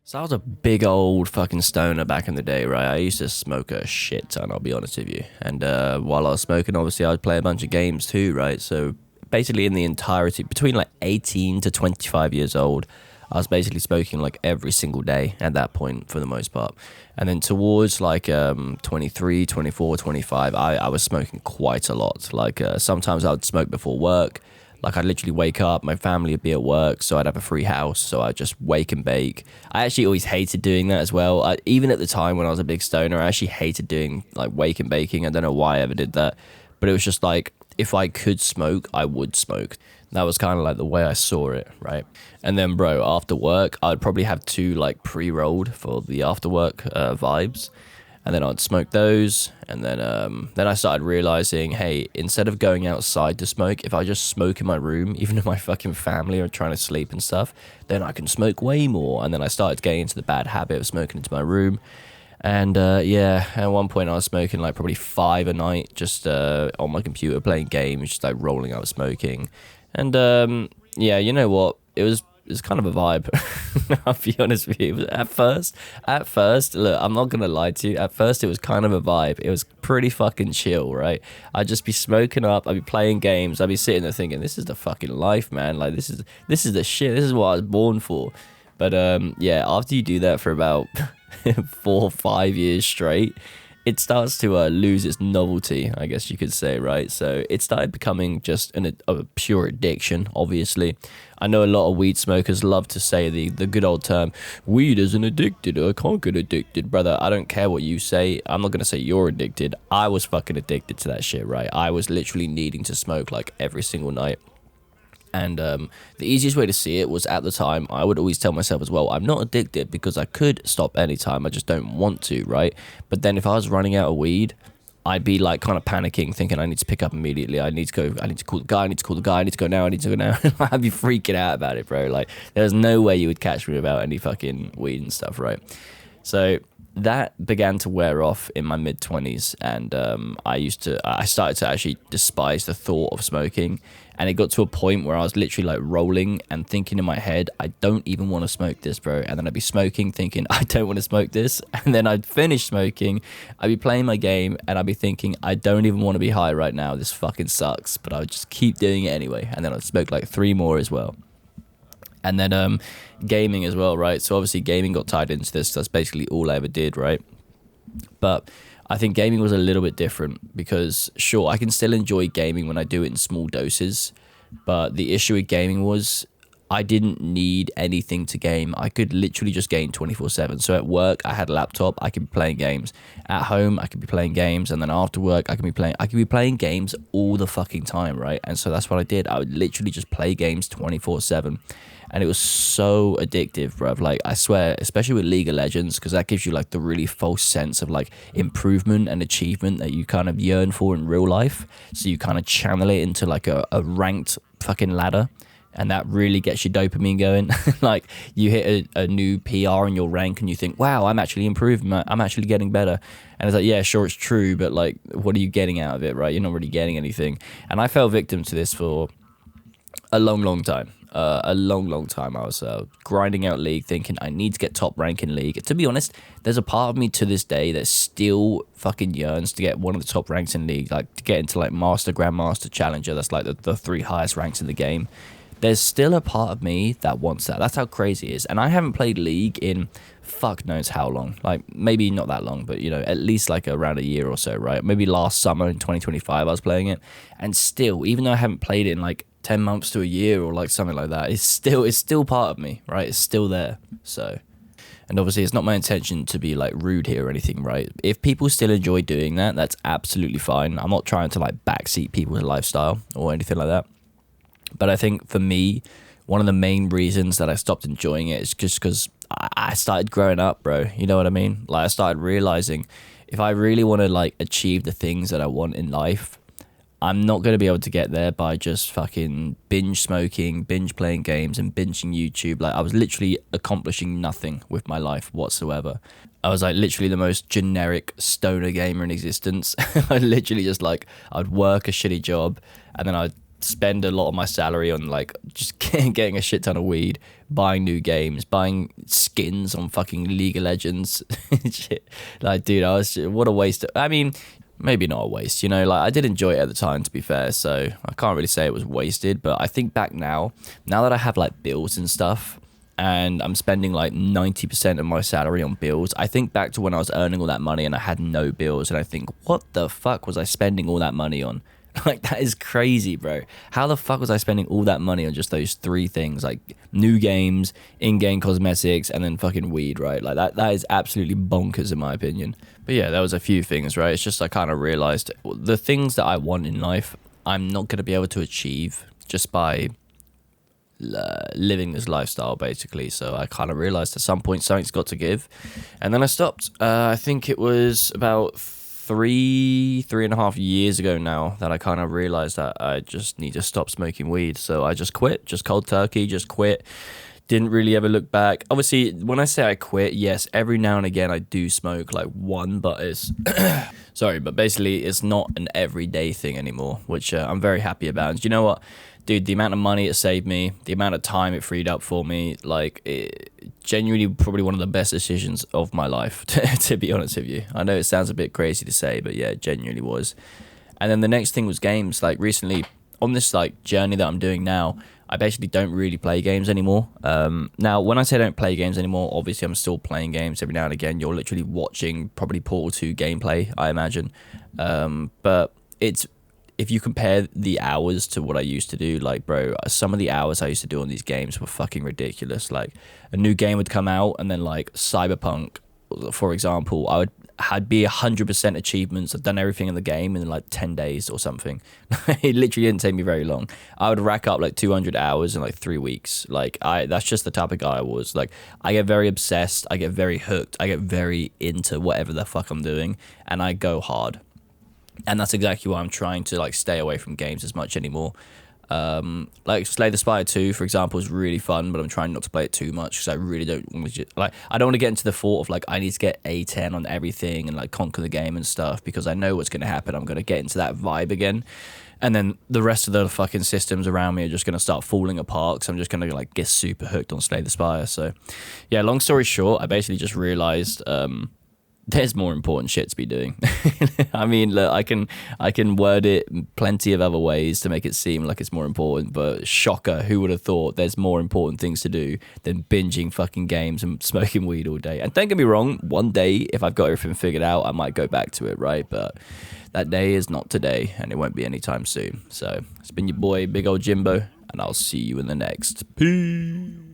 So I was a big old fucking stoner back in the day, right? I used to smoke a shit ton, I'll be honest with you. And while I was smoking, obviously, I'd play a bunch of games too, right? So basically, in the entirety, between like 18 to 25 years old, I was basically smoking like every single day at that point for the most part. And then towards like 23, 24, 25, I was smoking quite a lot. Like sometimes I would smoke before work. Like I'd literally wake up, my family would be at work, so I'd have a free house, so I'd just wake and bake. I actually always hated doing that as well. Even at the time when I was a big stoner, I actually hated doing like wake and baking. I don't know why I ever did that, but it was just like if I could smoke, I would smoke. That was kind of like the way I saw it, right? And then, bro, after work, I'd probably have two like pre-rolled for the after work vibes, and then I'd smoke those, and then I started realizing, hey, instead of going outside to smoke, if I just smoke in my room, even if my fucking family are trying to sleep and stuff, then I can smoke way more. And then I started getting into the bad habit of smoking into my room. And yeah, at one point I was smoking like probably 5 a night, just on my computer playing games, just like rolling out smoking. And yeah, you know what? It was kind of a vibe. I'll be honest with you. At first, look, I'm not gonna lie to you. At first, it was kind of a vibe. It was pretty fucking chill, right? I'd just be smoking up. I'd be playing games. I'd be sitting there thinking, "This is the fucking life, man. Like this is the shit. This is what I was born for." But yeah, after you do that for about 4 or 5 years straight, it starts to lose its novelty, I guess you could say, right? So it started becoming just a pure addiction, obviously. I know a lot of weed smokers love to say the good old term, weed isn't addicted, I can't get addicted. Brother, I don't care what you say. I'm not going to say you're addicted. I was fucking addicted to that shit, right? I was literally needing to smoke like every single night. And the easiest way to see it was at the time, I would always tell myself as well, I'm not addicted because I could stop anytime. I just don't want to, right? But then if I was running out of weed, I'd be like kind of panicking, thinking I need to pick up immediately. I need to go. I need to call the guy. I need to call the guy. I need to go now. I need to go now. I'd be freaking out about it, bro. Like there's no way you would catch me without any fucking weed and stuff, right? So that began to wear off in my mid-20s, and I started to actually despise the thought of smoking, and it got to a point where I was literally like rolling and thinking in my head, I don't even want to smoke this, bro. And then I'd be smoking thinking I don't want to smoke this, and then I'd finish smoking, I'd be playing my game, and I'd be thinking I don't even want to be high right now, this fucking sucks, but I would just keep doing it anyway, and then I'd smoke like 3 more as well. And then gaming as well, right? So obviously gaming got tied into this. That's basically all I ever did, right? But I think gaming was a little bit different because, sure, I can still enjoy gaming when I do it in small doses. But the issue with gaming was I didn't need anything to game. I could literally just game 24/7. So at work, I had a laptop. I could be playing games. At home, I could be playing games. And then after work, I could be playing games all the fucking time, right? And so that's what I did. I would literally just play games 24/7. And it was so addictive, bruv. Like, I swear, especially with League of Legends, because that gives you, like, the really false sense of, like, improvement and achievement that you kind of yearn for in real life. So you kind of channel it into, like, a ranked fucking ladder. And that really gets your dopamine going. Like, you hit a new PR in your rank and you think, wow, I'm actually improving. I'm actually getting better. And it's like, yeah, sure, it's true. But, like, what are you getting out of it, right? You're not really getting anything. And I fell victim to this for a long time. A long time. I was grinding out League, thinking I need to get top rank in League. To be honest, there's a part of me to this day that still fucking yearns to get one of the top ranks in League, like to get into like Master, Grandmaster, Challenger. That's like the 3 highest ranks in the game. There's still a part of me that wants that. That's how crazy it is. And I haven't played League in fuck knows how long. Like, maybe not that long, but, you know, at least like around a year or so, right? Maybe last summer in 2025 I was playing it. And still, even though I haven't played it in like 10 months to a year or like something like that, it's still part of me, right? It's still there. So, and obviously it's not my intention to be like rude here or anything, right? If people still enjoy doing that, that's absolutely fine. I'm not trying to like backseat people's lifestyle or anything like that. But I think for me, one of the main reasons that I stopped enjoying it is just because I started growing up, bro. You know what I mean? Like, I started realizing if I really want to like achieve the things that I want in life, I'm not going to be able to get there by just fucking binge smoking, binge playing games, and binging YouTube. Like, I was literally accomplishing nothing with my life whatsoever. I was like literally the most generic stoner gamer in existence. I literally just like, I'd work a shitty job and then I'd spend a lot of my salary on like just getting a shit ton of weed, buying new games, buying skins on fucking League of Legends. Shit. Like, dude, what a waste. I mean, maybe not a waste, you know, like I did enjoy it at the time, to be fair, so I can't really say it was wasted. But I think back now that I have like bills and stuff, and I'm spending like 90% of my salary on bills, I think back to when I was earning all that money and I had no bills, and I think, what the fuck was I spending all that money on? Like, that is crazy, bro. How the fuck was I spending all that money on just those three things? Like, new games, in-game cosmetics, and then fucking weed, right? Like, that is absolutely bonkers in my opinion. But yeah, there was a few things, right? It's just I kind of realized the things that I want in life, I'm not going to be able to achieve just by living this lifestyle, basically. So I kind of realized at some point something's got to give. And then I stopped. I think it was about 3.5 years ago now that I kind of realized that I just need to stop smoking weed. So I just quit, just cold turkey, just quit. Didn't really ever look back. Obviously, when I say I quit, yes, every now and again I do smoke like one, but it's sorry, but basically it's not an everyday thing anymore, which I'm very happy about. And do you know what, dude? The amount of money it saved me, the amount of time it freed up for me, like, it, genuinely probably one of the best decisions of my life, to be honest with you. I know it sounds a bit crazy to say, but yeah, it genuinely was. And then the next thing was games. Like, recently, on this like journey that I'm doing now, I basically don't really play games anymore. Now, when I say don't play games anymore, obviously I'm still playing games every now and again. You're literally watching probably Portal 2 gameplay, I imagine. But it's, if you compare the hours to what I used to do, like, bro, some of the hours I used to do on these games were fucking ridiculous. Like, a new game would come out, and then like Cyberpunk, for example, I'd be 100% achievements. I've done everything in the game in like 10 days or something. It literally didn't take me very long. I would rack up like 200 hours in like 3 weeks. Like, that's just the type of guy I was. Like, I get very obsessed. I get very hooked. I get very into whatever the fuck I'm doing, and I go hard. And that's exactly why I'm trying to like stay away from games as much anymore. Like Slay the Spire 2, for example, is really fun, but I'm trying not to play it too much because I really don't want to, like, I don't want to get into the thought of like I need to get A10 on everything and like conquer the game and stuff, because I know what's going to happen. I'm going to get into that vibe again, and then the rest of the fucking systems around me are just going to start falling apart, so I'm just going to like get super hooked on Slay the Spire. So yeah, long story short, I basically just realized there's more important shit to be doing. I mean, look, I can word it plenty of other ways to make it seem like it's more important, but shocker, who would have thought there's more important things to do than binging fucking games and smoking weed all day? And don't get me wrong, one day, if I've got everything figured out, I might go back to it, right? But that day is not today, and it won't be anytime soon. So it's been your boy, Big Old Jimbo, and I'll see you in the next. Peace.